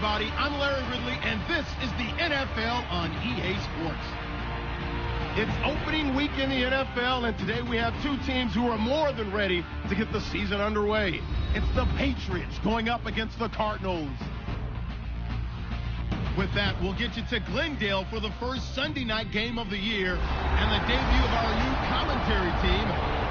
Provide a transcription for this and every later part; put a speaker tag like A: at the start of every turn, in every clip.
A: everybody. I'm Larry Ridley, and this is the NFL on EA Sports. It's opening week in the NFL, and today we have two teams who are more than ready to get the season underway. It's the Patriots going up against the Cardinals. With that, we'll get you to Glendale for the first Sunday night game of the year and the debut of our new commentary team.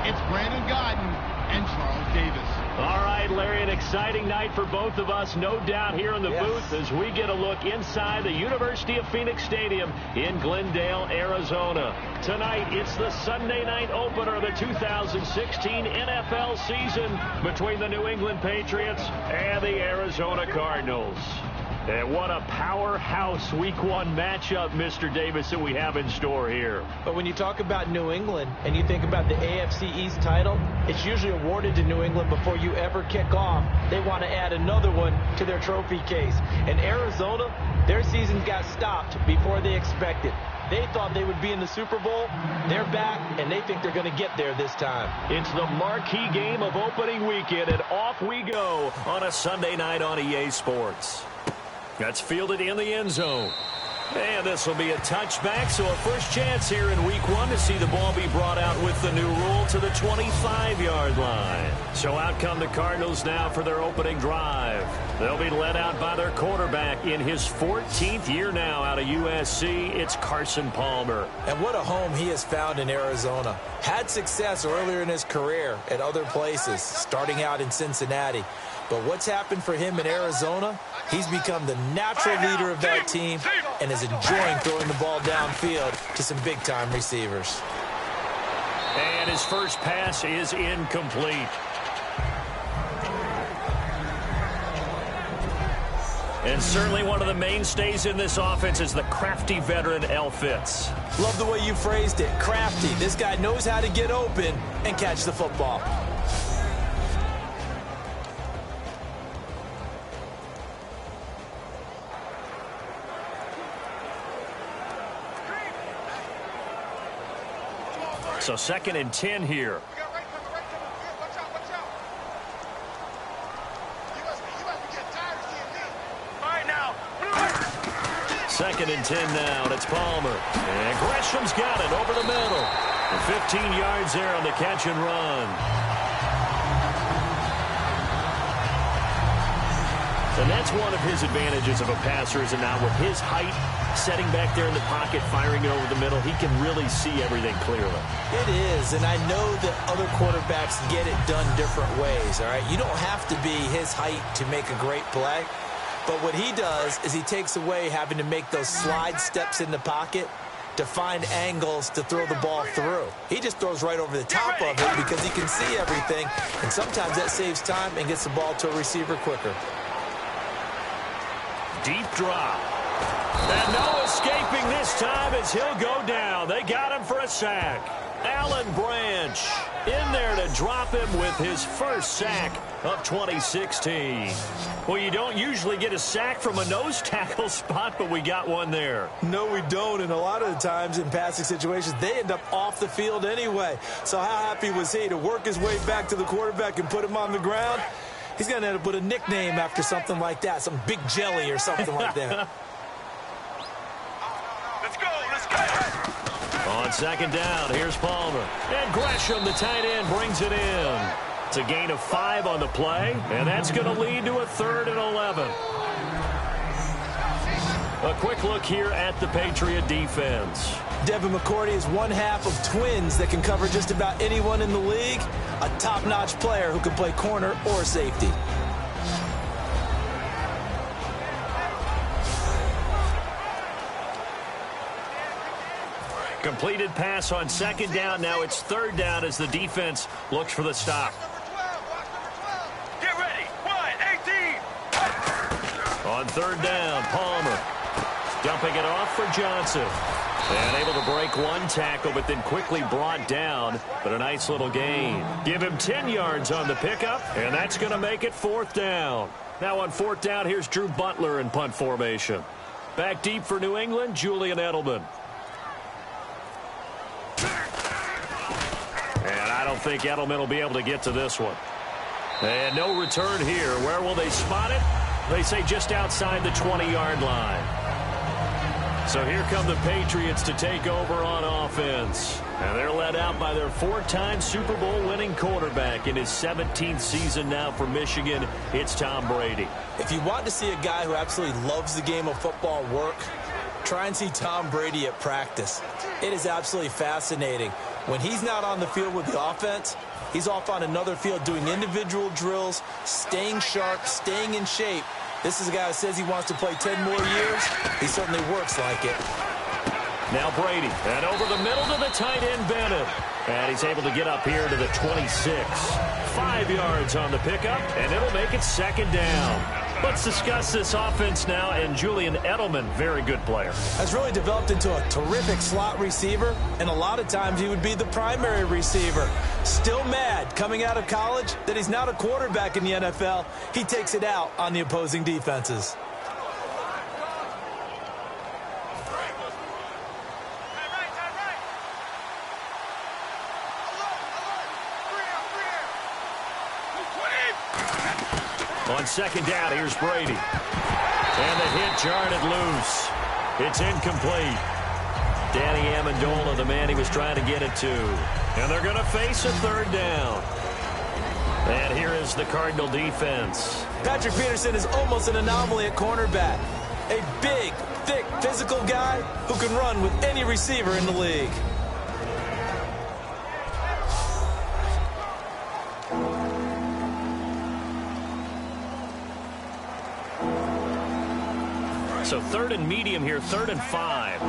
A: It's Brandon Godden and Charles Davis.
B: All right, Larry, an exciting night for both of us, no doubt, here in the booth as we get a look inside the University of Phoenix Stadium in Glendale, Arizona. Tonight, it's the Sunday night opener of the 2016 NFL season between the New England Patriots and the Arizona Cardinals. And what a powerhouse Week 1 matchup, Mr. Davis, that we have in store here.
C: But when you talk about New England and you think about the AFC East title, it's usually awarded to New England before you ever kick off. They want to add another one to their trophy case. And Arizona, their season got stopped before they expected. They thought they would be in the Super Bowl. They're back, and they think they're going to get there this time.
B: It's the marquee game of opening weekend, and off we go on a Sunday night on EA Sports. That's fielded in the end zone. And this will be a touchback, so a first chance here in Week 1 to see the ball be brought out with the new rule to the 25-yard line. So out come the Cardinals now for their opening drive. They'll be led out by their quarterback in his 14th year now out of USC. It's Carson Palmer.
C: And what a home he has found in Arizona. Had success earlier in his career at other places, starting out in Cincinnati. But what's happened for him in Arizona? He's become the natural leader of that team and is enjoying throwing the ball downfield to some big-time receivers.
B: And his first pass is incomplete. And certainly one of the mainstays in this offense is the crafty veteran L. Fitz.
C: Love the way you phrased it, crafty. This guy knows how to get open and catch the football.
B: So 2nd and 10 here. Second and 10 now, and it's Palmer. And Gresham's got it over the middle. And 15 yards there on the catch and run. And that's one of his advantages of a passer, is now with his height, setting back there in the pocket, firing it over the middle, he can really see everything clearly.
C: It is, and I know that other quarterbacks get it done different ways, all right? You don't have to be his height to make a great play, but what he does is he takes away having to make those slide steps in the pocket to find angles to throw the ball through. He just throws right over the top of it because he can see everything, and sometimes that saves time and gets the ball to a receiver quicker.
B: Deep drop. And no escaping this time as he'll go down. They got him for a sack. Alan Branch in there to drop him with his first sack of 2016. Well, you don't usually get a sack from a nose tackle spot, but we got one there.
C: No, we don't, and a lot of the times in passing situations, they end up off the field anyway. So how happy was he to work his way back to the quarterback and put him on the ground? He's going to end up with a nickname after something like that, some Big Jelly or something like that.
D: Let's go.
B: On 2nd down, here's Palmer. And Gresham, the tight end, brings it in. It's a gain of 5 on the play, and that's going to lead to a 3rd and 11. A quick look here at the Patriot defense.
C: Devin McCourty is one half of twins that can cover just about anyone in the league. A top-notch player who can play corner or safety.
B: Completed pass on 2nd down. Now it's 3rd down as the defense looks for the stop.
D: Get ready. 18.
B: On 3rd down, Palmer dumping it off for Johnson. And able to break one tackle, but then quickly brought down. But a nice little gain. Give him 10 yards on the pickup, and that's going to make it 4th down. Now on 4th down, here's Drew Butler in punt formation. Back deep for New England, Julian Edelman. And I don't think Edelman will be able to get to this one. And no return here. Where will they spot it? They say just outside the 20-yard line. So here come the Patriots to take over on offense. And they're led out by their 4-time Super Bowl winning quarterback in his 17th season now for Michigan. It's Tom Brady.
C: If you want to see a guy who absolutely loves the game of football work, try and see Tom Brady at practice. It is absolutely fascinating. When he's not on the field with the offense, he's off on another field doing individual drills, staying sharp, staying in shape. This is a guy who says he wants to play 10 more years. He certainly works like it.
B: Now Brady, and over the middle to the tight end Bennett. And he's able to get up here to the 26. 5 yards on the pickup, and it'll make it second down. Let's discuss this offense now, and Julian Edelman, very good player.
C: Has really developed into a terrific slot receiver, and a lot of times he would be the primary receiver. Still mad coming out of college that he's not a quarterback in the NFL. He takes it out on the opposing defenses.
B: On second down, here's Brady. And the hit jarred it loose. It's incomplete. Danny Amendola, the man he was trying to get it to. And they're going to face a third down. And here is the Cardinal defense.
C: Patrick Peterson is almost an anomaly at cornerback. A big, thick, physical guy who can run with any receiver in the league.
B: So third and medium here, 3rd and 5.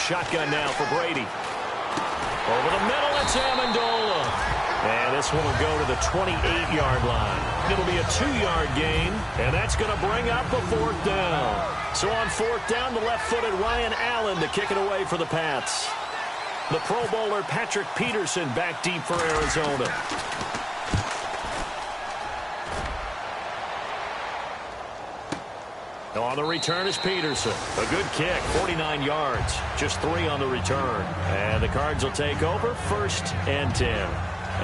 B: Shotgun now for Brady. Over the middle, it's Amendola. And this one will go to the 28-yard line. It'll be a 2-yard gain, and that's going to bring up a 4th down. So on 4th down, the left-footed Ryan Allen to kick it away for the Pats. The Pro Bowler Patrick Peterson back deep for Arizona. On the return is Peterson. A good kick, 49 yards. Just 3 on the return. And the Cards will take over, 1st and 10.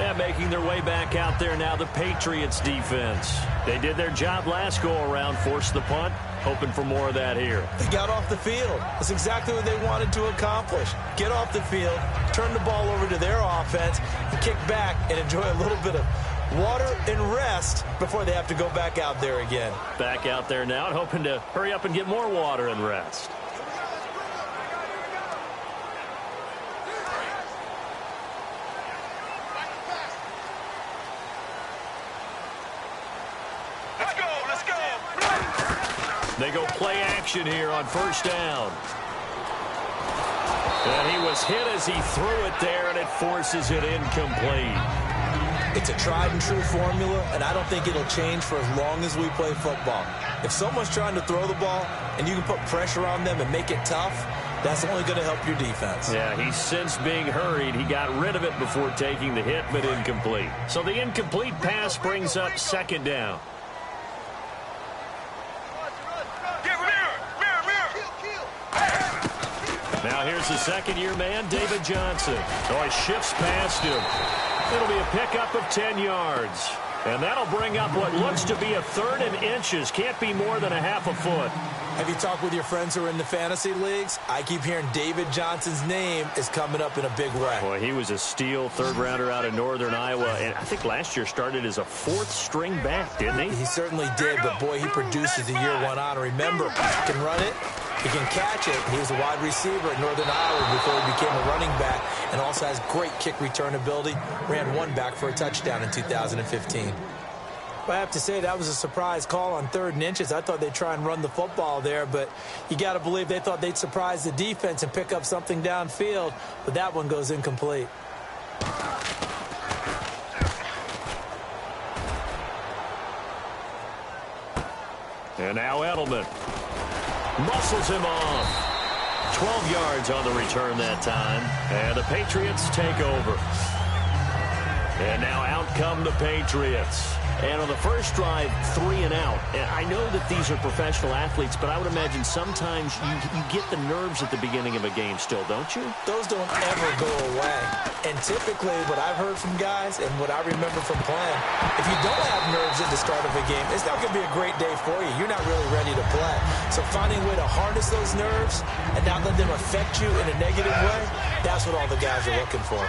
B: And making their way back out there now, the Patriots defense. They did their job last go-around, forced the punt. Hoping for more of that here.
C: They got off the field. That's exactly what they wanted to accomplish. Get off the field, turn the ball over to their offense, and kick back and enjoy a little bit of water and rest before they have to go back out there again.
B: Back out there now and hoping to hurry up and get more water and rest. They go play action here on 1st down. And he was hit as he threw it there, and it forces it incomplete.
C: It's a tried and true formula, and I don't think it'll change for as long as we play football. If someone's trying to throw the ball and you can put pressure on them and make it tough, that's only going to help your defense.
B: Yeah, he's since being hurried. He got rid of it before taking the hit, but incomplete. So the incomplete pass brings up 2nd down. Now here's the 2nd-year man, David Johnson. Oh, he shifts past him. It'll be a pickup of 10 yards. And that'll bring up what looks to be a 3rd and inches. Can't be more than a half a foot.
C: Have you talked with your friends who are in the fantasy leagues? I keep hearing David Johnson's name is coming up in a big way.
B: Boy, he was a steal 3rd-rounder out of Northern Iowa. And I think last year started as a 4th-string back, didn't he?
C: He certainly did, but boy, he produces the year one on. Remember, he can run it. He can catch it. He was a wide receiver at Northern Iowa before he became a running back, and also has great kick return ability. Ran one back for a touchdown in 2015. I have to say, that was a surprise call on 3rd and inches. I thought they'd try and run the football there, but you got to believe they thought they'd surprise the defense and pick up something downfield, but that one goes incomplete.
B: And now Edelman muscles him off. 12 yards on the return that time, and the Patriots take over. And now out come the Patriots. And on the first drive, 3 and out. And I know that these are professional athletes, but I would imagine sometimes you get the nerves at the beginning of a game still, don't you?
C: Those don't ever go away. And typically what I've heard from guys and what I remember from playing, if you don't have nerves at the start of a game, it's not going to be a great day for you. You're not really ready to play. So finding a way to harness those nerves and not let them affect you in a negative way, that's what all the guys are looking for.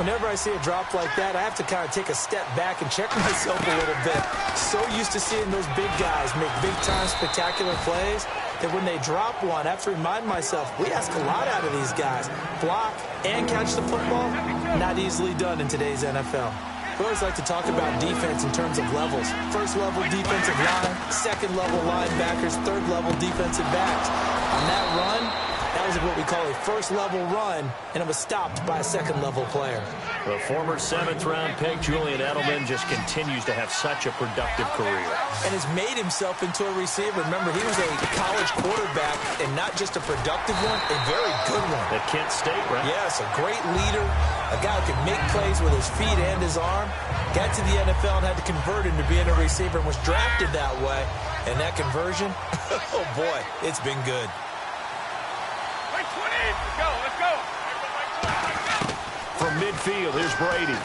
C: Whenever I see a drop like that, I have to kind of take a step back and check myself a little bit. So used to seeing those big guys make big-time spectacular plays that when they drop one, I have to remind myself, we ask a lot out of these guys. Block and catch the football, not easily done in today's NFL. We always like to talk about defense in terms of levels. First-level defensive line, second-level linebackers, third-level defensive backs. On that run, that was what we call a first-level run, and it was stopped by a second-level player.
B: The former 7th-round pick, Julian Edelman, just continues to have such a productive career.
C: And has made himself into a receiver. Remember, he was a college quarterback, and not just a productive one, a very good one.
B: At Kent State, right?
C: Yes, a great leader, a guy who could make plays with his feet and his arm. Got to the NFL and had to convert into being a receiver and was drafted that way. And that conversion, oh boy, it's been good.
B: From midfield, here's Brady.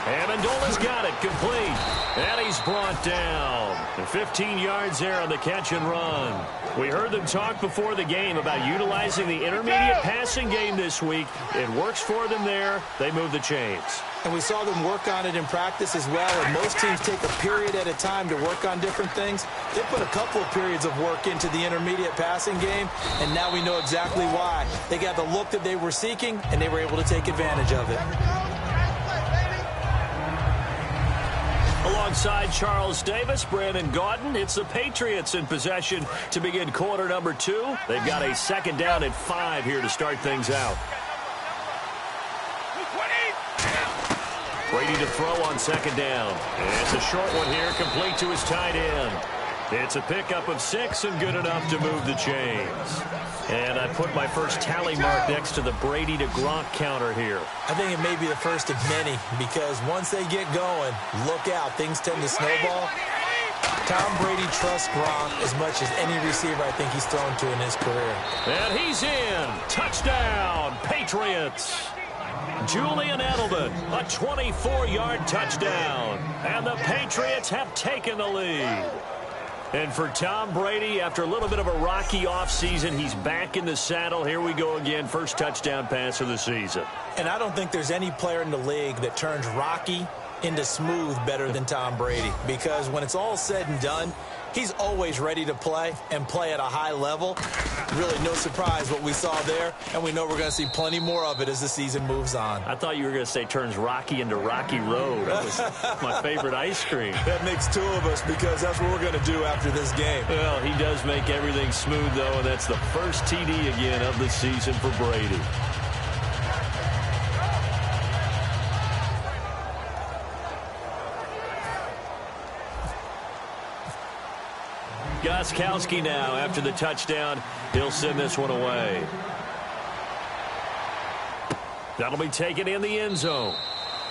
B: And Amendola's got it, complete. And he's brought down. And 15 yards there on the catch and run. We heard them talk before the game about utilizing the intermediate passing game this week. It works for them there. They move the chains.
C: And we saw them work on it in practice as well. And most teams take a period at a time to work on different things. They put a couple of periods of work into the intermediate passing game, and now we know exactly why. They got the look that they were seeking, and they were able to take advantage of it.
B: Alongside Charles Davis, Brandon Gaudin, it's the Patriots in possession to begin quarter number 2. They've got a second down at 5 here to start things out. Brady to throw on second down. And it's a short one here, complete to his tight end. It's a pickup of 6 and good enough to move the chains. And I put my first tally mark next to the Brady to Gronk counter here.
C: I think it may be the first of many because once they get going, look out. Things tend to snowball. Tom Brady trusts Gronk as much as any receiver I think he's thrown to in his career.
B: And he's in. Touchdown, Patriots. Julian Edelman, a 24-yard touchdown. And the Patriots have taken the lead. And for Tom Brady, after a little bit of a rocky offseason, he's back in the saddle. Here we go again. First touchdown pass of the season.
C: And I don't think there's any player in the league that turns rocky into smooth better than Tom Brady. Because when it's all said and done, he's always ready to play and play at a high level. Really no surprise what we saw there, and we know we're going to see plenty more of it as the season moves on.
B: I thought you were going to say turns Rocky into Rocky Road. That was my favorite ice cream.
C: That makes 2 of us because that's what we're going to do after this game.
B: Well, he does make everything smooth, though, and that's the first TD again of the season for Brady. Gostkowski now after the touchdown. He'll send this one away. That'll be taken in the end zone.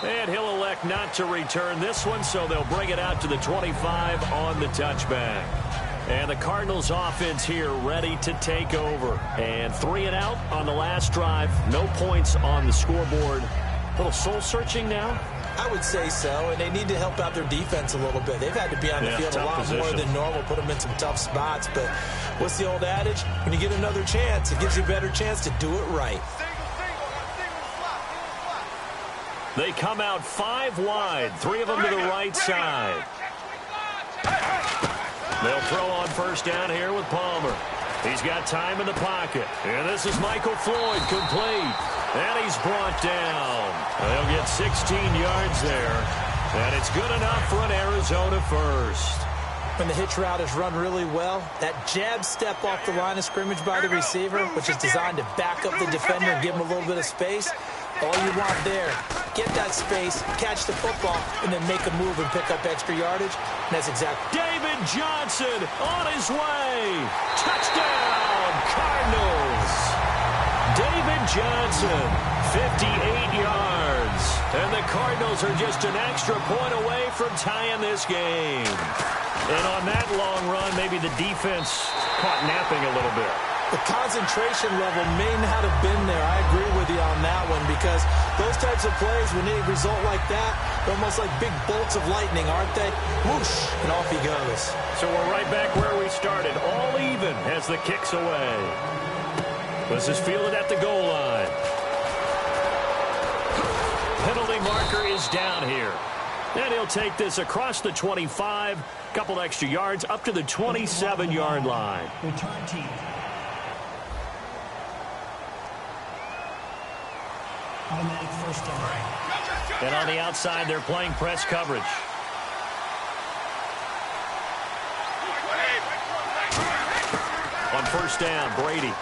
B: And he'll elect not to return this one, so they'll bring it out to the 25 on the touchback. And the Cardinals offense here ready to take over. And 3 and out on the last drive. No points on the scoreboard. A little soul-searching now.
C: I would say so, and they need to help out their defense a little bit. They've had to be on the field a lot more than normal, put them in some tough spots. But what's the old adage? When you get another chance, it gives you a better chance to do it right.
B: They come out 5 wide, 3 of them to the right side. They'll throw on first down here with Palmer. He's got time in the pocket. And this is Michael Floyd, complete. And he's brought down. They'll get 16 yards there. And it's good enough for an Arizona first.
C: When the hitch route is run really well, that jab step off the line of scrimmage by the receiver, which is designed to back up the defender and give him a little bit of space, all you want there, get that space, catch the football, and then make a move and pick up extra yardage. And that's exactly.
B: David Johnson on his way. Touchdown, Cardinals. David Johnson, 58 yards. And the Cardinals are just an extra point away from tying this game. And on that long run, maybe the defense caught napping a little bit.
C: The concentration level may not have been there. I agree with you on that one, because those types of plays, when they result like that, they're almost like big bolts of lightning, aren't they? Whoosh, and off he goes.
B: So we're right back where we started, all even as the kick's away. This is fielded at the goal line. Penalty marker is down here. And he'll take this across the 25, couple extra yards up to the 27-yard line.
E: Return team. Automatic first down.
B: And on the outside, they're playing press coverage. On first down, Brady.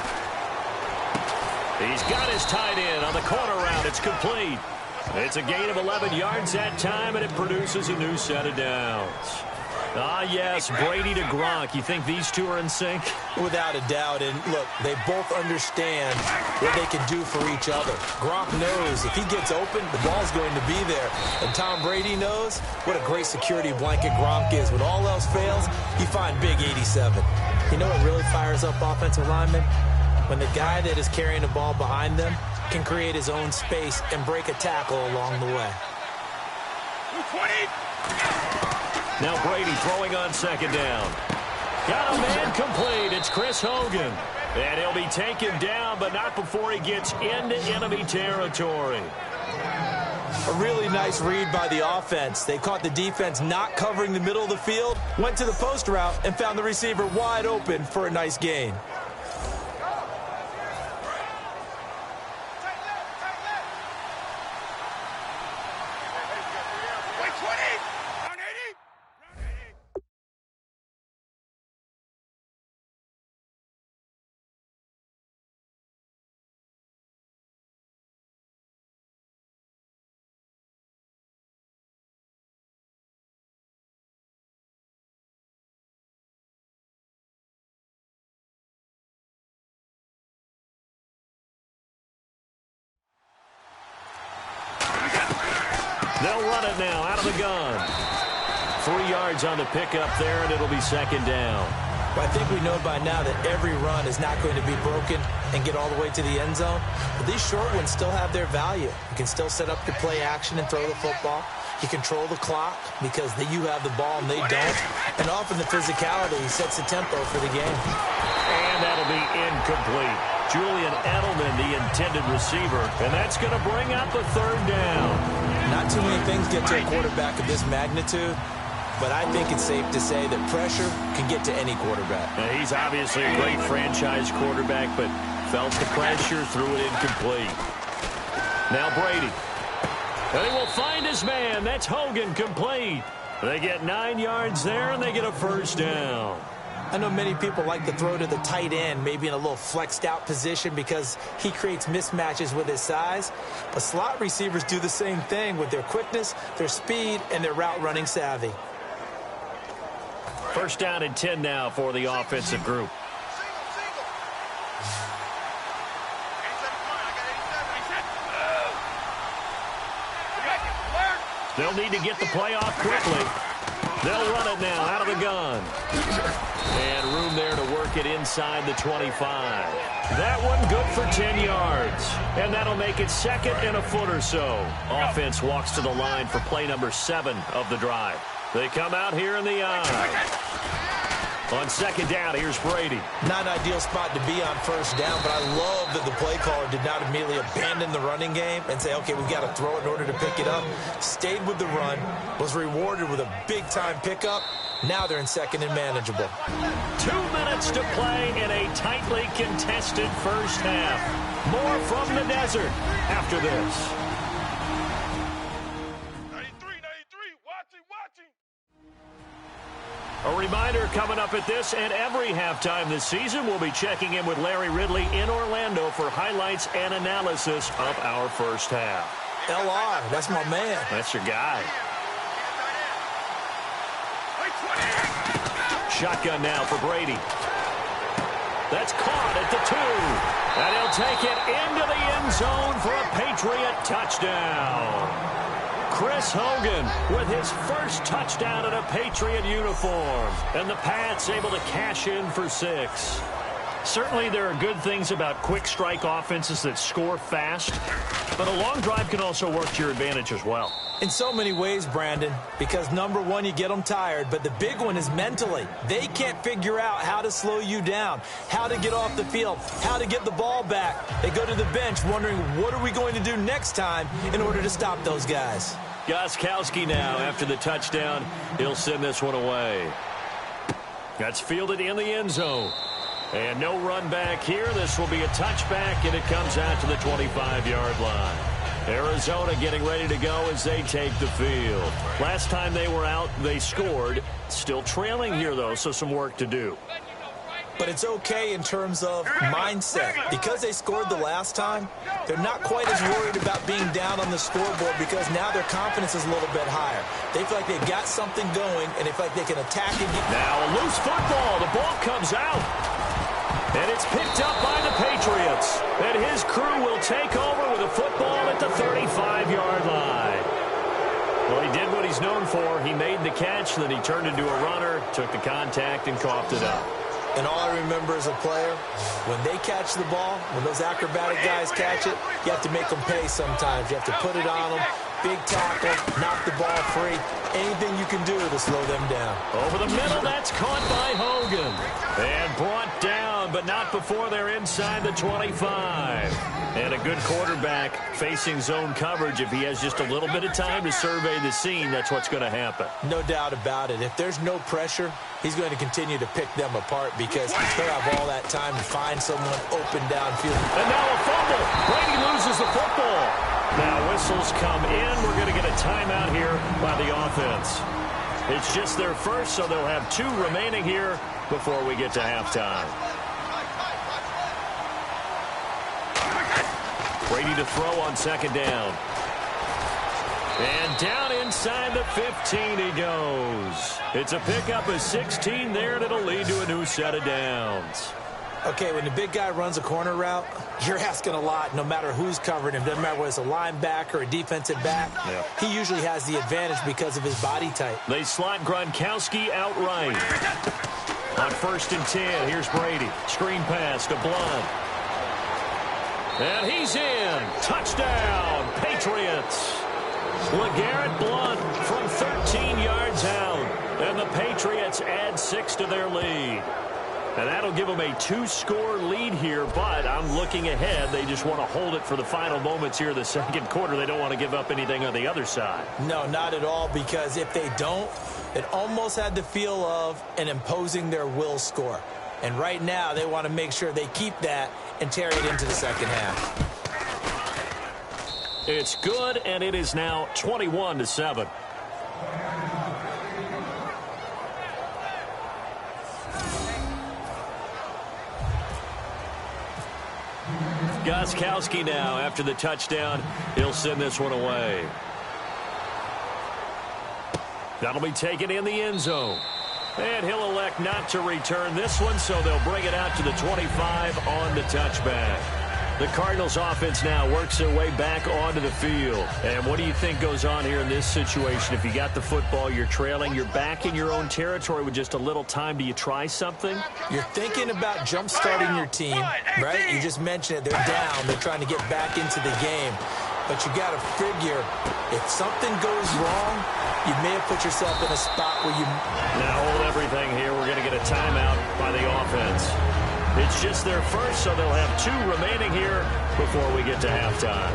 B: He's got his tight end on the corner route. It's complete. It's a gain of 11 yards that time, and it produces a new set of downs. Ah, yes, Brady to Gronk. You think these two are in sync?
C: Without a doubt. And look, they both understand what they can do for each other. Gronk knows if he gets open, the ball's going to be there. And Tom Brady knows what a great security blanket Gronk is. When all else fails, you find big 87. You know what really fires up offensive linemen? When the guy that is carrying the ball behind them can create his own space and break a tackle along the way.
B: Now Brady throwing on second down. Got a man complete. It's Chris Hogan. And he'll be taken down, but not before he gets into enemy territory.
C: A really nice read by the offense. They caught the defense not covering the middle of the field, went to the post route, and found the receiver wide open for a nice gain.
B: They'll run it now out of the gun. 3 yards on the pickup there, and it'll be second down.
C: But I think we know by now that every run is not going to be broken and get all the way to the end zone. But these short ones still have their value. You can still set up your play action and throw the football. You control the clock because you have the ball and they don't. And often the physicality sets the tempo for the game.
B: And that'll be incomplete. Julian Edelman, the intended receiver. And that's going to bring up a third down.
C: Not too many things get to a quarterback of this magnitude, but I think it's safe to say that pressure can get to any quarterback.
B: Now, he's obviously a great franchise quarterback, but felt the pressure, threw it incomplete. Now Brady. And he will find his man. That's Hogan, complete. They get 9 yards there, and they get a first down.
C: I know many people like to throw to the tight end, maybe in a little flexed out position because he creates mismatches with his size. But slot receivers do the same thing with their quickness, their speed, and their route running savvy.
B: First down and 10 now for the offensive group. They'll need to get the play off quickly. They'll run it now out of the gun. And room there to work it inside the 25. That one good for 10 yards. And that'll make it second and a foot or so. Offense walks to the line for play number 7 of the drive. They come out here in the eye. On second down, here's Brady.
C: Not an ideal spot to be on first down, but I love that the play caller did not immediately abandon the running game and say, okay, we've got to throw it in order to pick it up. Stayed with the run, was rewarded with a big-time pickup. Now they're in second and manageable.
B: 2 minutes to play in a tightly contested first half. More from the desert after this.
D: 93, watching.
B: A reminder coming up at this and every halftime this season, we'll be checking in with Larry Ridley in Orlando for highlights and analysis of our first half.
C: LR, that's my man.
B: That's your guy. Shotgun now for Brady. That's caught at the 2. And he'll take it into the end zone for a Patriot touchdown. Chris Hogan with his first touchdown in a Patriot uniform. And the Pats able to cash in for 6.
F: Certainly there are good things about quick strike offenses that score fast, but a long drive can also work to your advantage as well.
C: In so many ways, Brandon, because number one, you get them tired, but the big one is mentally. They can't figure out how to slow you down, how to get off the field, how to get the ball back. They go to the bench wondering, what are we going to do next time in order to stop those guys?
B: Gostkowski now after the touchdown. He'll send this one away. That's fielded in the end zone. And no run back here. This will be a touchback, and it comes out to the 25-yard line. Arizona getting ready to go as they take the field. Last time they were out, they scored. Still trailing here, though, so some work to do.
C: But it's okay in terms of mindset. Because they scored the last time, they're not quite as worried about being down on the scoreboard because now their confidence is a little bit higher. They feel like they've got something going, and they feel like they can attack and get...
B: Now a loose football. The ball comes out. And it's picked up by the Patriots. And his crew will take over with a football at the 35-yard line. Well, he did what he's known for. He made the catch, then he turned into a runner, took the contact, and coughed it up.
C: And all I remember as a player, when they catch the ball, when those acrobatic guys catch it, you have to make them pay sometimes. You have to put it on them, big tackle, knock the ball free. Anything you can do to slow them down.
B: Over the middle, that's caught by Hogan. And brought down, but not before they're inside the 25. And a good quarterback facing zone coverage. If he has just a little bit of time to survey the scene, that's what's going to happen.
C: No doubt about it. If there's no pressure, he's going to continue to pick them apart because he'll have all that time to find someone open downfield.
B: And now a fumble. Brady loses the football. Now whistles come in. We're going to get a timeout here by the offense. It's just their first, so they'll have 2 remaining here before we get to halftime. Brady to throw on second down. And down inside the 15 he goes. It's a pickup of 16 there, and it'll lead to a new set of downs.
C: Okay, when the big guy runs a corner route, you're asking a lot no matter who's covering him. Doesn't matter whether it's a linebacker or a defensive back.
B: Yeah.
C: He usually has the advantage because of his body type.
B: They slot Gronkowski outright. On 1st and 10, here's Brady. Screen pass to Blunt. And he's in. Touchdown, Patriots. LeGarrette Blunt from 13 yards out. And the Patriots add 6 to their lead. And that'll give them a 2-score lead here, but I'm looking ahead. They just want to hold it for the final moments here in the second quarter. They don't want to give up anything on the other side.
C: No, not at all, because if they don't, it almost had the feel of an imposing their will score. And right now, they want to make sure they keep that and carry it into the second half.
B: It's good, and it is now 21-7. Gostkowski now after the touchdown. He'll send this one away. That'll be taken in the end zone. And he'll elect not to return this one, so they'll bring it out to the 25 on the touchback. The Cardinals offense now works their way back onto the field. And what do you think goes on here in this situation? If you got the football, you're trailing, you're back in your own territory with just a little time. Do you try something?
C: You're thinking about jump-starting your team, right? You just mentioned it. They're down. They're trying to get back into the game. But you got to figure, if something goes wrong, you may have put yourself in a spot where you...
B: Now hold everything here. We're going to get a timeout by the offense. It's just their first, so they'll have 2 remaining here before we get to halftime.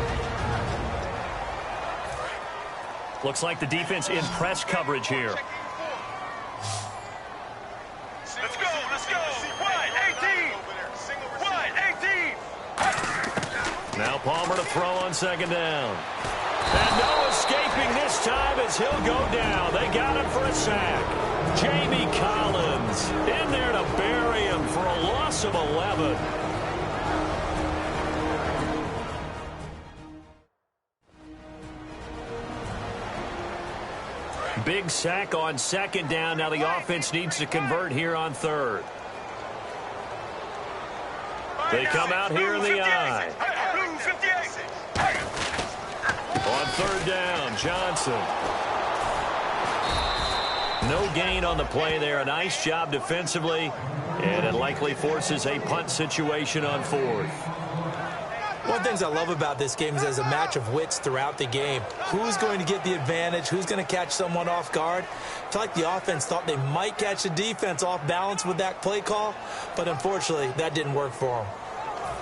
B: Looks like the defense in press coverage here.
D: Let's go, let's go. Wide 18. Wide 18.
B: Now Palmer to throw on second down. And no escaping this time as he'll go down. They got him for a sack. Jamie Collins in there to bury him for a loss of 11. Big sack on second down. Now the offense needs to convert here on third. They come out here in the I. On third down. Johnson. No gain on the play there. A nice job defensively, and it likely forces a punt situation on fourth.
C: One of the things I love about this game is there's a match of wits throughout the game. Who's going to get the advantage? Who's going to catch someone off guard? I feel like the offense thought they might catch the defense off balance with that play call, but unfortunately, that didn't work for them.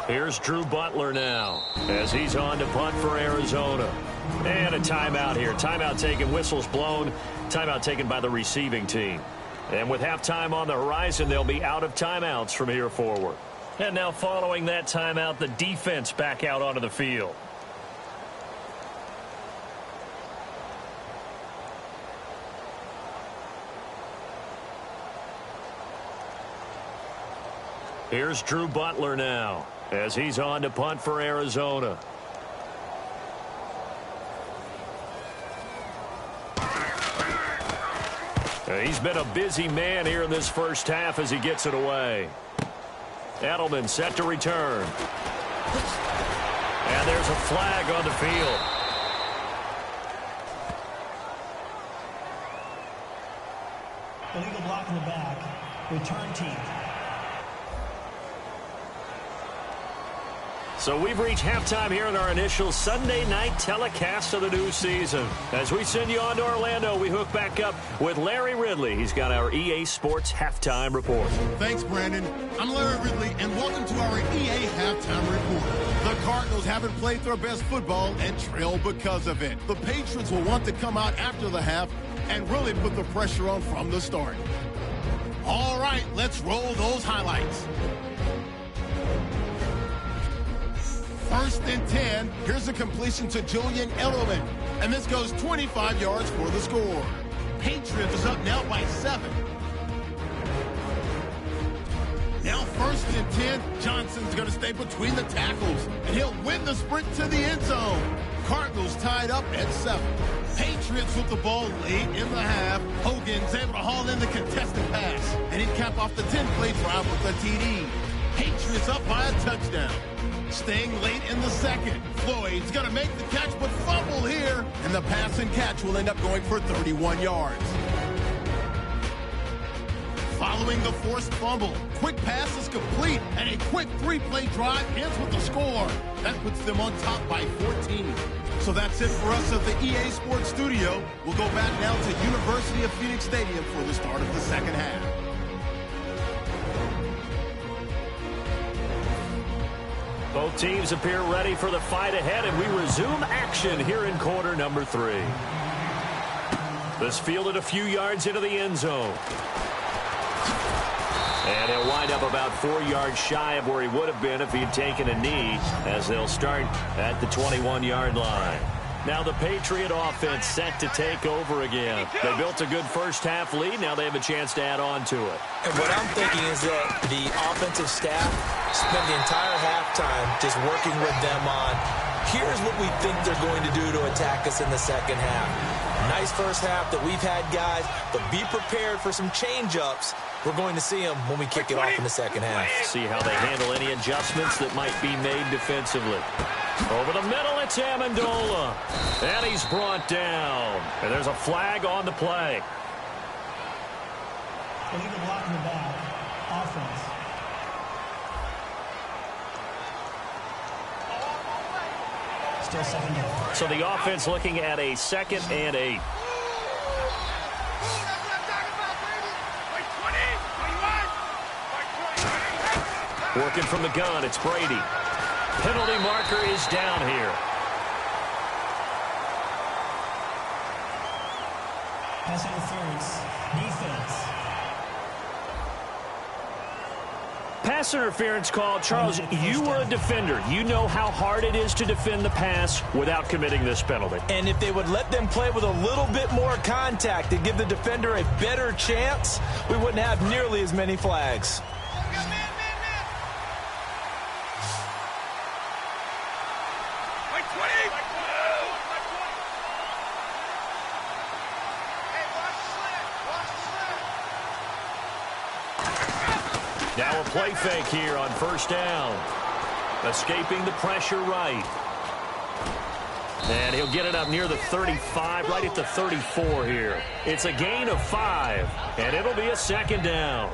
B: Here's Drew Butler now as he's on to punt for Arizona. And a timeout here. Timeout taken, whistles blown. Timeout taken by the receiving team. And with halftime on the horizon, they'll be out of timeouts from here forward. And now following that timeout, the defense back out onto the field. Here's Drew Butler now as he's on to punt for Arizona. He's been a busy man here in this first half as he gets it away. Edelman set to return. And there's a flag on the field.
E: Illegal block in the back. Return team.
B: So we've reached halftime here in our initial Sunday night telecast of the new season. As we send you on to Orlando, we hook back up with Larry Ridley. He's got our EA Sports halftime report.
A: Thanks, Brandon. I'm Larry Ridley, and welcome to our EA halftime report. The Cardinals haven't played their best football and trail because of it. The Patriots will want to come out after the half and really put the pressure on from the start. All right, let's roll those highlights. First and 10. Here's a completion to Julian Edelman. And this goes 25 yards for the score. Patriots is up now by 7. Now first and 10. Johnson's going to stay between the tackles. And he'll win the sprint to the end zone. Cardinals tied up at 7. Patriots with the ball late in the half. Hogan's able to haul in the contested pass. And he'd cap off the 10-play drive with a TD. Patriots up by a touchdown. Staying late in the second. Floyd's going to make the catch, but fumble here. And the pass and catch will end up going for 31 yards. Following the forced fumble, quick pass is complete, and a quick 3-play drive ends with the score. That puts them on top by 14. So that's it for us at the EA Sports Studio. We'll go back now to University of Phoenix Stadium for the start of the second half.
B: Both teams appear ready for the fight ahead, and we resume action here in quarter number 3. This fielded a few yards into the end zone. And he'll wind up about 4 yards shy of where he would have been if he'd taken a knee, as they'll start at the 21-yard line. Now the Patriot offense set to take over again. They built a good first-half lead. Now they have a chance to add on to it.
C: And what I'm thinking is that the offensive staff spent the entire halftime just working with them on, here's what we think they're going to do to attack us in the second half. Nice first half that we've had, guys, but be prepared for some change-ups. We're going to see them when we kick it off in the second half.
B: See how they handle any adjustments that might be made defensively. Over the middle, it's Amendola. And he's brought down. And there's a flag on the play.
E: Illegal block in the back. Offense. Still second down.
B: So the offense looking at a 2nd and 8. Working from the gun, it's Brady. Penalty marker is down here.
E: Pass interference. Defense.
F: Pass interference call. Charles, you were a defender. You know how hard it is to defend the pass without committing this penalty.
C: And if they would let them play with a little bit more contact to give the defender a better chance, we wouldn't have nearly as many flags.
B: Now a play fake here on first down. Escaping the pressure right.
F: And he'll get it up near the 35, right at the 34 here. It's a gain of 5, and it'll be a second down.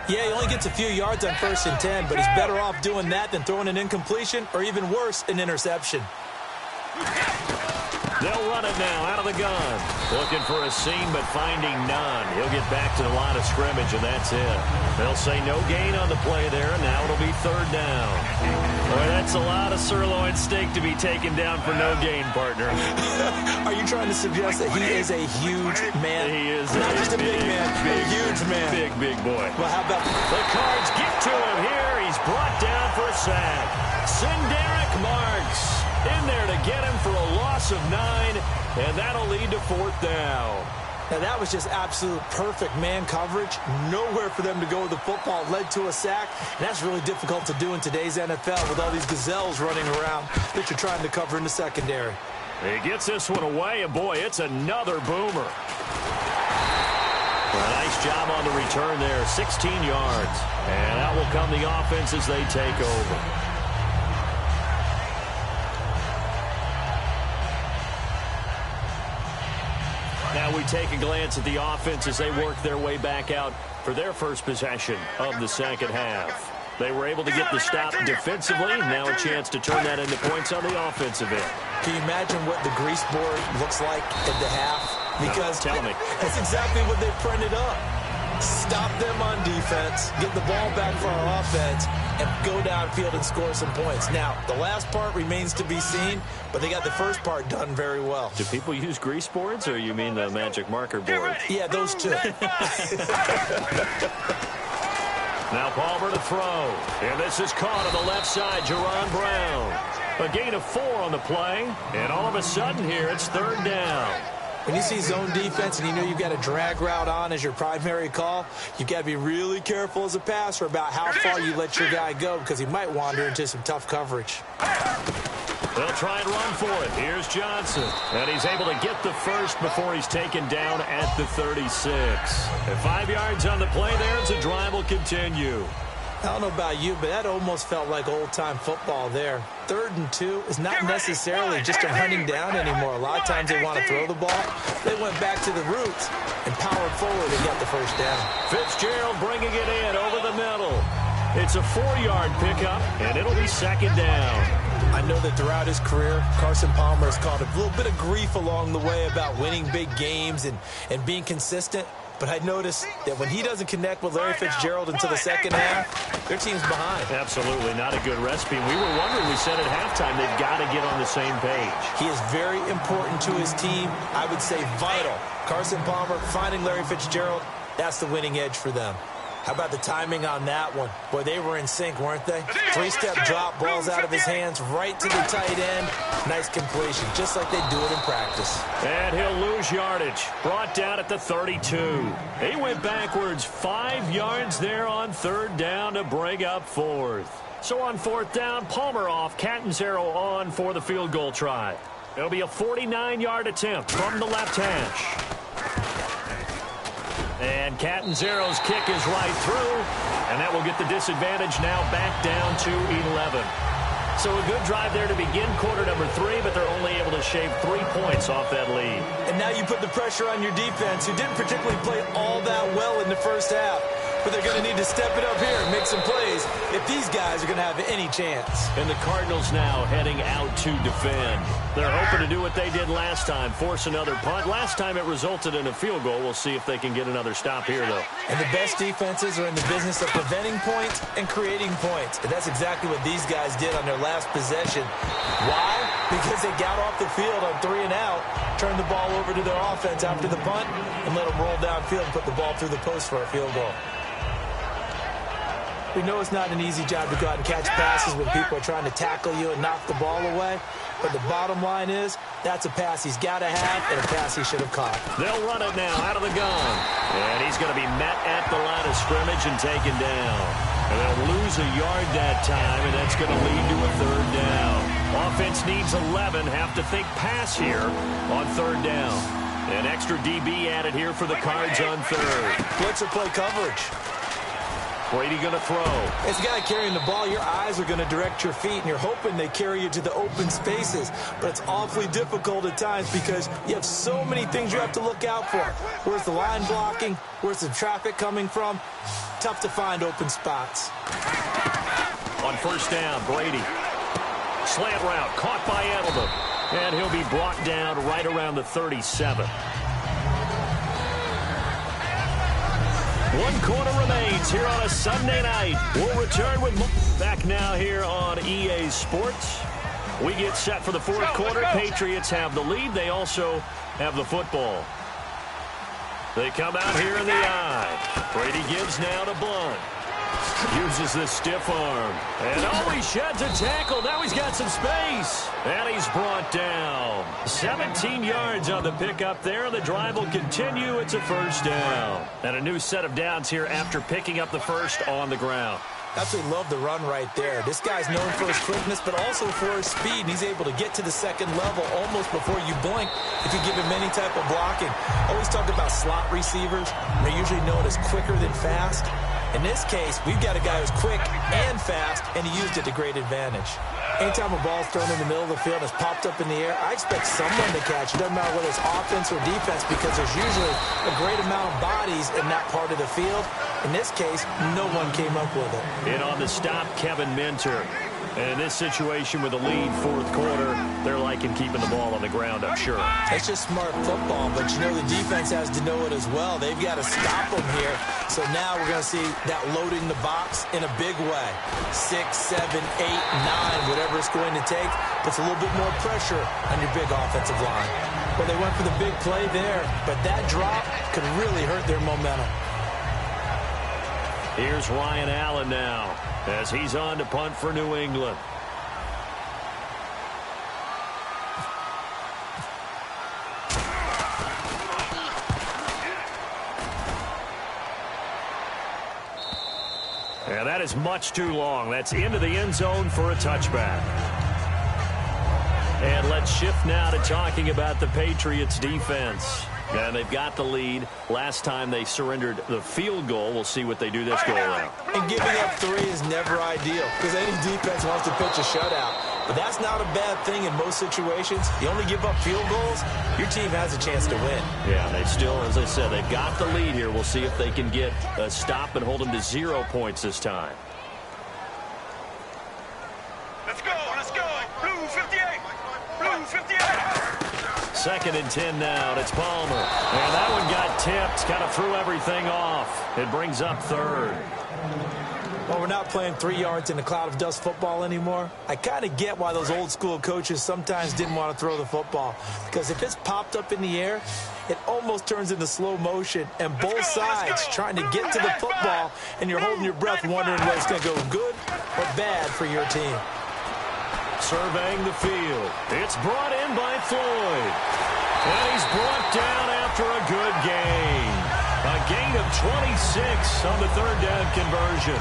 C: Yeah, he only gets a few yards on 1st and 10, but he's better off doing that than throwing an incompletion or even worse, an interception.
F: They'll run it now out of the gun. Looking for a seam, but finding none. He'll get back to the line of scrimmage, and that's it. They'll say no gain on the play there, and now it'll be 3rd down. Boy, that's a lot of sirloin steak to be taken down for no gain, partner.
C: Are you trying to suggest that he is a huge man?
F: He is
C: not just a big man, a huge man.
F: Big boy.
C: Well, how about
F: the Cards get to him here. He's brought down for a sack. Sinderick Marks in there to get him for a loss of 9, and that'll lead to 4th down.
C: Now, that was just absolute perfect man coverage. Nowhere for them to go with the football. Led to a sack, and that's really difficult to do in today's NFL with all these gazelles running around that you're trying to cover in the secondary.
F: He gets this one away, and boy, it's another boomer. Well, nice job on the return there, 16 yards. And out will come the offense as they take over. Now we take a glance at the offense as they work their way back out for their first possession of the second half. They were able to get the stop defensively. Now a chance to turn that into points on the offensive end.
C: Can you imagine what the grease board looks like at the half? Because
F: tell me.
C: That's exactly what they printed up. Stop them on defense, get the ball back for our offense, and go downfield and score some points. Now, the last part remains to be seen, but they got the first part done very well.
F: Do people use grease boards, or you mean the magic marker board?
C: Yeah, those two.
F: Now Palmer to throw. And this is caught on the left side, Jerron Brown. A gain of 4 on the play, and all of a sudden here, it's 3rd down.
C: When you see zone defense and you know you've got a drag route on as your primary call, you've got to be really careful as a passer about how far you let your guy go because he might wander into some tough coverage.
F: They'll try and run for it. Here's Johnson. And he's able to get the first before he's taken down at the 36. And 5 yards on the play there as the drive will continue.
C: I don't know about you, but that almost felt like old-time football there. 3rd and 2 is not necessarily just a hunting down anymore. A lot of times they want to throw the ball. They went back to the roots and powered forward and got the first down.
F: Fitzgerald bringing it in over the middle. It's a 4-yard pickup, and it'll be 2nd down.
C: I know that throughout his career, Carson Palmer has caught a little bit of grief along the way about winning big games and being consistent. But I noticed that when he doesn't connect with Larry Fitzgerald until the second half, their team's behind.
F: Absolutely not a good recipe. We were wondering, we said at halftime, they've got to get on the same page.
C: He is very important to his team. I would say vital. Carson Palmer finding Larry Fitzgerald, that's the winning edge for them. How about the timing on that one? Boy, they were in sync, weren't they? 3-step drop, balls out of his hands, right to the tight end. Nice completion, just like they do it in practice.
F: And he'll lose yardage. Brought down at the 32. He went backwards 5 yards there on 3rd down to bring up 4th. So on 4th down, Palmer off, Catanzaro on for the field goal try. It'll be a 49-yard attempt from the left hash. And Catanzaro's kick is right through, and that will get the disadvantage now back down to 11. So a good drive there to begin quarter number 3, but they're only able to shave 3 points off that lead.
C: And now you put the pressure on your defense, who didn't particularly play all that well in the first half. But they're going to need to step it up here and make some plays if these guys are going to have any chance.
F: And the Cardinals now heading out to defend. They're hoping to do what they did last time, force another punt. Last time it resulted in a field goal. We'll see if they can get another stop here, though.
C: And the best defenses are in the business of preventing points and creating points. And that's exactly what these guys did on their last possession. Why? Because they got off the field on 3 and out, turned the ball over to their offense after the punt, and let them roll downfield and put the ball through the post for a field goal. We know it's not an easy job to go out and catch passes when people are trying to tackle you and knock the ball away. But the bottom line is, that's a pass he's got to have and a pass he should have caught.
F: They'll run it now out of the gun. And he's going to be met at the line of scrimmage and taken down. And they'll lose a yard that time, and that's going to lead to a 3rd down. Offense needs 11. Have to think pass here on 3rd down. An extra DB added here for the Cards on 3rd.
C: Blitzer play coverage.
B: Brady going to throw.
C: As a guy carrying the ball, your eyes are going to direct your feet, and you're hoping they carry you to the open spaces. But it's awfully difficult at times because you have so many things you have to look out for. Where's the line blocking? Where's the traffic coming from? Tough to find open spots.
B: On first down, Brady. Slant route, caught by Edelman. And he'll be brought down right around the 37. 1 quarter remains here on a Sunday night. We'll return with more. Back now here on EA Sports. We get set for the fourth quarter. Patriots have the lead. They also have the football. They come out here in the eye. Brady gives now to Blunt. Uses the stiff arm. And he sheds a tackle. Now he's got some space. And he's brought down. 17 yards on the pickup there. The drive will continue. It's a first down. And a new set of downs here after picking up the first on the ground.
C: Absolutely love the run right there. This guy's known for his quickness, but also for his speed. And he's able to get to the second level almost before you blink if you give him any type of blocking. Always talk about slot receivers. They're usually known as quicker than fast. In this case, we've got a guy who's quick and fast, and he used it to great advantage. Anytime a ball's thrown in the middle of the field and it's popped up in the air, I expect someone to catch it. Doesn't matter whether it's offense or defense, because there's usually a great amount of bodies in that part of the field. In this case, no one came up with it.
B: In on the stop, Kevin Minter. And in this situation with a lead fourth quarter, they're liking keeping the ball on the ground, I'm sure.
C: It's just smart football, but you know the defense has to know it as well. They've got to stop them here. So now we're going to see that loading the box in a big way. 6, 7, 8, 9, whatever it's going to take, puts a little bit more pressure on your big offensive line. Well, they went for the big play there, but that drop could really hurt their momentum.
B: Here's Ryan Allen now as he's on to punt for New England. And that is much too long. That's into the end zone for a touchback. And let's shift now to talking about the Patriots defense. And they've got the lead. Last time they surrendered the field goal. We'll see what they do this go around.
C: And giving up 3 is never ideal because any defense wants to pitch a shutout. But that's not a bad thing in most situations. You only give up field goals, your team has a chance to win.
B: Yeah, they still, as I said, they've got the lead here. We'll see if they can get a stop and hold them to 0 points this time.
D: Let's go, let's go. Blue 58. Blue 58.
B: 2nd and 10 now. It's Palmer. And that one got tipped. Kind of threw everything off. It brings up 3rd.
C: Well, we're not playing 3 yards in a cloud of dust football anymore. I kind of get why those old school coaches sometimes didn't want to throw the football. Because if it's popped up in the air, it almost turns into slow motion. And both sides trying to get to the football, and you're holding your breath wondering whether it's going to go good or bad for your team.
B: Surveying the field. It's brought in by Floyd. And he's brought down after a good gain. A gain of 26 on the 3rd down conversion.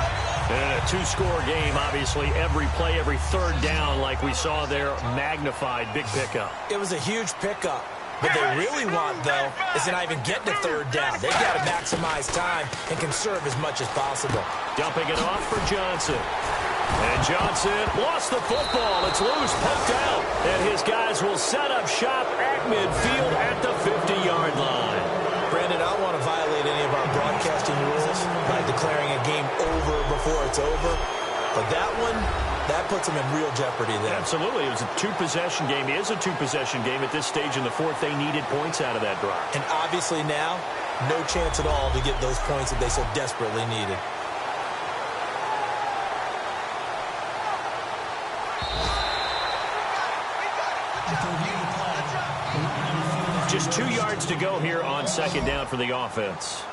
B: And a 2-score game, obviously. Every play, every 3rd down, like we saw there, magnified. Big pickup.
C: It was a huge pickup. What they really want, though, is to not even get to 3rd down. They've got to maximize time and conserve as much as possible.
B: Dumping it off for Johnson. And Johnson lost the football. It's loose, poked out. And his guys will set up shop at midfield at the 50-yard line.
C: Brandon, I don't want to violate any of our broadcasting rules by declaring a game over before it's over. But that one, that puts them in real jeopardy there.
B: Absolutely. It was a 2-possession game. It is a 2-possession game. At this stage in the 4th, they needed points out of that drive.
C: And obviously now, no chance at all to get those points that they so desperately needed.
B: Just 2 yards to go here on 2nd down for the offense.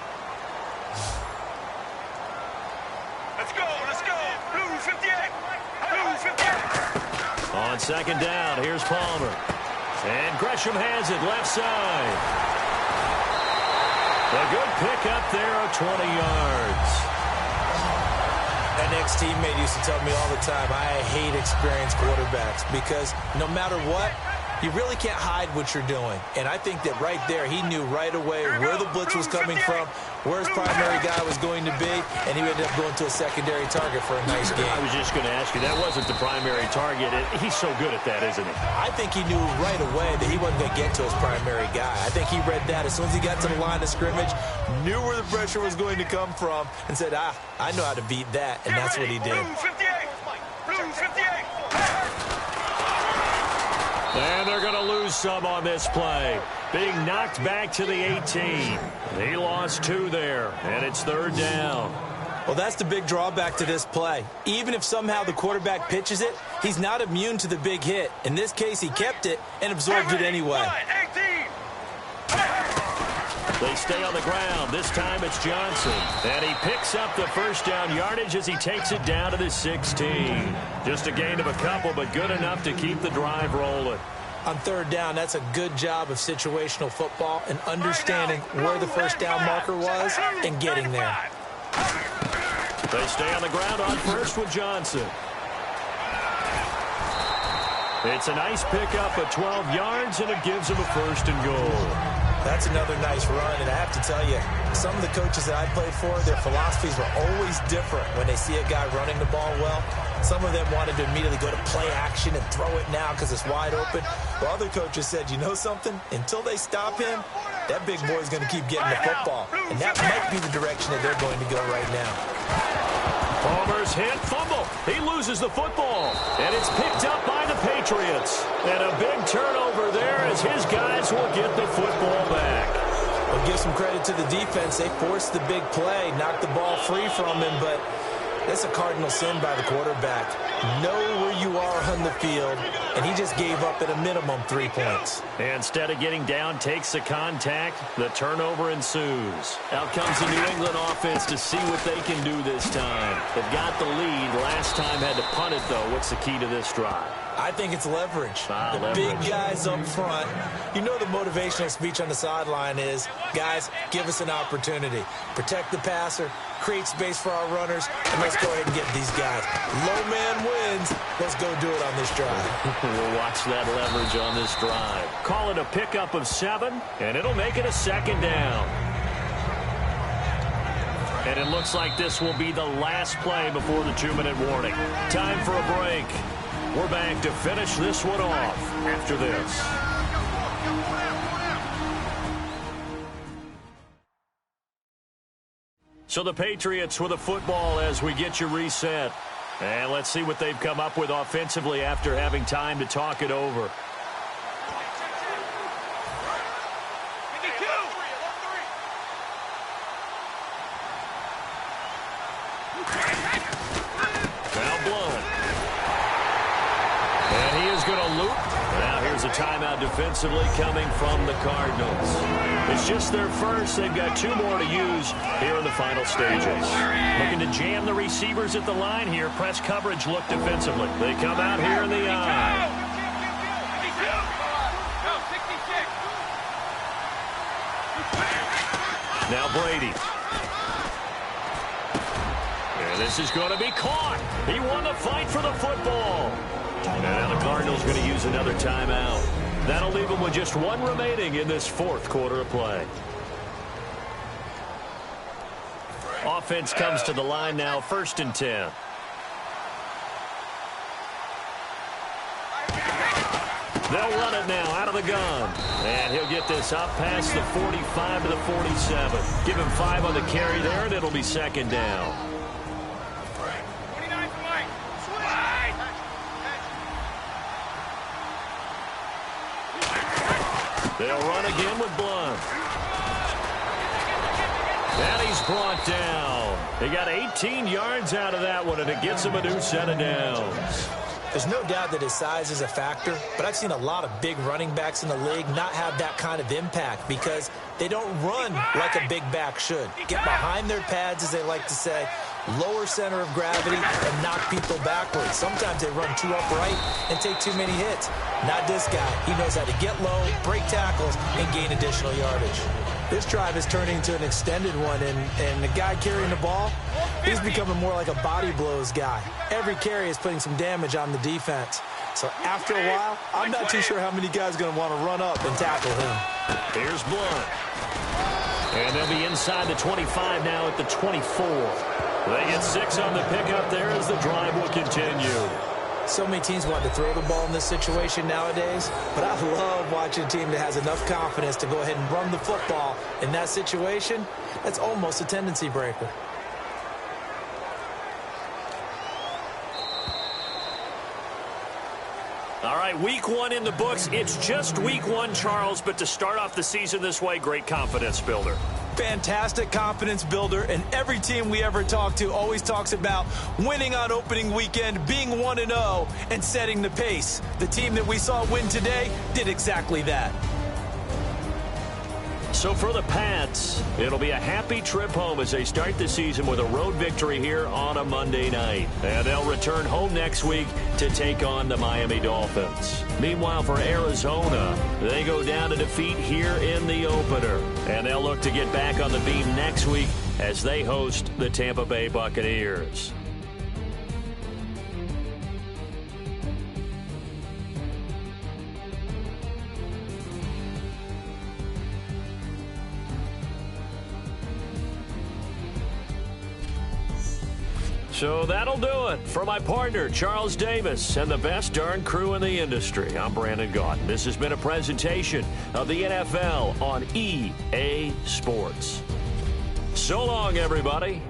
D: Let's go, let's go. Blue 58. Blue 58.
B: On 2nd down, here's Palmer. And Gresham has it left side. A good pickup there of 20 yards.
C: An ex-teammate used to tell me all the time, I hate experienced quarterbacks because no matter what, you really can't hide what you're doing. And I think that right there, he knew right away where the blitz was coming from, where his primary guy was going to be, and he ended up going to a secondary target for a nice game.
F: I was just going to ask you, that wasn't the primary target. He's so good at that, isn't he?
C: I think he knew right away that he wasn't going to get to his primary guy. I think he read that as soon as he got to the line of scrimmage, knew where the pressure was going to come from, and said, I know how to beat that, and that's what he did.
D: Blue 58.
F: And they're going to lose some on this play. Being knocked back to the 18. He lost 2 there, and it's 3rd down.
C: Well, that's the big drawback to this play. Even if somehow the quarterback pitches it, he's not immune to the big hit. In this case, he kept it and absorbed it anyway.
D: 18.
F: They stay on the ground. This time it's Johnson. And he picks up the first down yardage as he takes it down to the 16. Just a gain of a couple, but good enough to keep the drive rolling.
C: On 3rd down, that's a good job of situational football and understanding where the first down marker was and getting there.
F: They stay on the ground on first with Johnson. It's a nice pickup of 12 yards, and it gives him a 1st and goal.
C: That's another nice run, and I have to tell you, some of the coaches that I played for, their philosophies were always different when they see a guy running the ball well. Some of them wanted to immediately go to play action and throw it now because it's wide open. While other coaches said, you know something? Until they stop him, that big boy's going to keep getting the football. And that might be the direction that they're going to go right now.
F: Palmer's hit, fumble. He loses the football, and it's picked up by the Patriots. And a big turnover there as his guys will get the football back.
C: Well, give some credit to the defense. They forced the big play, knocked the ball free from him, but that's a cardinal sin by the quarterback. Know where you are on the field, and he just gave up at a minimum 3 points.
F: Instead of getting down, takes the contact. The turnover ensues. Out comes the New England offense to see what they can do this time. They've got the lead. Last time had to punt it, though. What's the key to this drive?
C: I think it's leverage. The
F: Leverage.
C: big guys up front. You know the motivational speech on the sideline is, guys, give us an opportunity. Protect the passer, create space for our runners, and let's go ahead and get these guys. Low man wins. Let's go do it on this drive.
F: We'll watch that leverage on this drive. Call it a pickup of 7, and it'll make it a 2nd down. And it looks like this will be the last play before the 2-minute warning. Time for a break. We're back to finish this one off after this. So the Patriots with a football as we get you reset. And let's see what they've come up with offensively after having time to talk it over. Now blown. And he is going to loop. Now here's a timeout defensively coming from the Cardinals. It's just their first. They've got 2 more to use here in the final stages. Looking to jam the receivers at the line here. Press coverage look defensively. They come out here in the eye. Now Brady. And this is going to be caught. He won the fight for the football. And now the Cardinals going to use another timeout. That'll leave them with just 1 remaining in this 4th quarter of play. Offense comes to the line now, 1st and 10. They'll run it now out of the gun. And he'll get this up past the 45 to the 47. Give him 5 on the carry there, and it'll be 2nd down. They'll run again with Blunt. And he's brought down. He got 18 yards out of that one, and it gets him a new set of downs.
C: There's no doubt that his size is a factor, but I've seen a lot of big running backs in the league not have that kind of impact because they don't run like a big back should. Get behind their pads, as they like to say, lower center of gravity, and knock people backwards. Sometimes they run too upright and take too many hits. Not this guy. He knows how to get low, break tackles, and gain additional yardage. This drive is turning into an extended one, and the guy carrying the ball, he's becoming more like a body blows guy. Every carry is putting some damage on the defense. So after a while, I'm not too sure how many guys are going to want to run up and tackle him.
F: Here's Blunt. And they'll be inside the 25 now at the 24. They get 6 on the pickup there as the drive will continue.
C: So many teams want to throw the ball in this situation nowadays, but I love watching a team that has enough confidence to go ahead and run the football in that situation. That's almost a tendency breaker.
F: All right, week 1 in the books. It's just week 1, Charles, but to start off the season this way, great confidence builder.
C: Fantastic confidence builder, and every team we ever talk to always talks about winning on opening weekend, being 1-0, and setting the pace. The team that we saw win today did exactly that.
F: So for the Pats, it'll be a happy trip home as they start the season with a road victory here on a Monday night. And they'll return home next week to take on the Miami Dolphins. Meanwhile, for Arizona, they go down to defeat here in the opener. And they'll look to get back on the beam next week as they host the Tampa Bay Buccaneers. So that'll do it. For my partner, Charles Davis, and the best darn crew in the industry, I'm Brandon Gaudin. This has been a presentation of the NFL on EA Sports. So long, everybody.